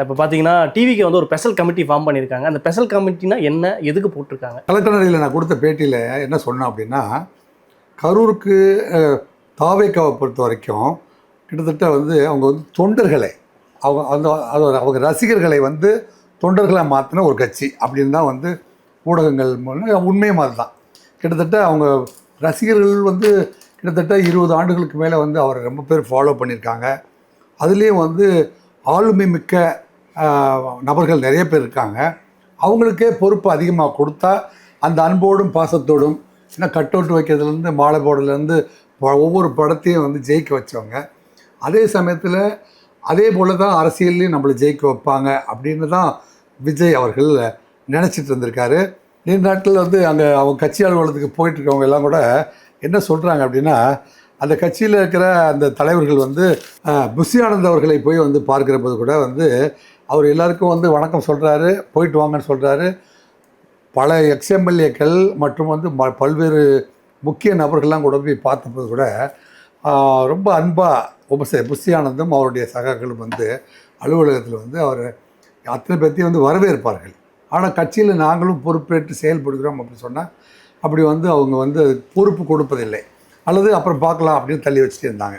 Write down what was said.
இப்போ பார்த்தீங்கன்னா டிவிக்கு வந்து ஒரு ஸ்பெஷல் கமிட்டி ஃபார்ம் பண்ணியிருக்காங்க. அந்த ஸ்பெஷல் கமிட்டினா என்ன, எதுக்கு போட்டிருக்காங்க? கலெக்டர் நான் கொடுத்த பேட்டியில் என்ன சொன்னேன் அப்படின்னா, கரூருக்கு தாவேக்காவை பொறுத்த வரைக்கும் கிட்டத்தட்ட வந்து அவங்க வந்து தொண்டர்களை அவங்க அந்த அவங்க ரசிகர்களை வந்து தொண்டர்களாக மாற்றின ஒரு கட்சி அப்படின்னு தான் வந்து ஊடகங்கள் மூலம் உண்மையும் அதுதான். கிட்டத்தட்ட அவங்க ரசிகர்கள் வந்து கிட்டத்தட்ட 20 ஆண்டுகளுக்கு மேலே வந்து அவரை ரொம்ப பேர் ஃபாலோ பண்ணியிருக்காங்க. அதுலேயும் வந்து ஆளுமை மிக்க நபர்கள் நிறைய பேர் இருக்காங்க. அவங்களுக்கே பொறுப்பு அதிகமாக கொடுத்தா அந்த அன்போடும் பாசத்தோடும், ஏன்னா கட் அவுட் வைக்கிறதுலேருந்து மாலை போடுறதுலேருந்து ஒவ்வொரு படத்தையும் வந்து ஜெயிக்க வச்சவங்க. அதே சமயத்தில் அதே போல் தான் அரசியல்லையும் நம்மளை ஜெயிக்க வைப்பாங்க அப்படின்னு தான் விஜய் அவர்கள் நினச்சிட்டு இருந்திருக்காரு. நீண்ட நாட்கள் வந்து அங்கே அவங்க கட்சி அலுவலகத்துக்கு போயிட்டுருக்கவங்க எல்லாம் கூட என்ன சொல்கிறாங்க அப்படின்னா, அந்த கட்சியில் இருக்கிற அந்த தலைவர்கள் வந்து புஷி ஆனந்த் அவர்களை போய் வந்து பார்க்குற போது கூட வந்து அவர் எல்லாருக்கும் வந்து வணக்கம் சொல்கிறாரு, போயிட்டு வாங்கன்னு சொல்கிறாரு. பல எக்ஸ்எம்எல்ஏக்கள் மற்றும் வந்து பல்வேறு முக்கிய நபர்கள்லாம் கூட போய் பார்த்தபோது கூட ரொம்ப அன்பாக புஷி ஆனந்தும் அவருடைய சகாக்களும் வந்து அலுவலகத்தில் வந்து அவர் அத்தனை பேர்த்தையும் வந்து வரவேற்பார்கள். ஆனால் கட்சியில் நாங்களும் பொறுப்பேற்று செயல்படுகிறோம் அப்படின்னு சொன்னால் அப்படி வந்து அவங்க வந்து பொறுப்பு கொடுப்பதில்லை, அல்லது அப்புறம் பார்க்கலாம் அப்படின்னு தள்ளி வச்சுட்டு இருந்தாங்க.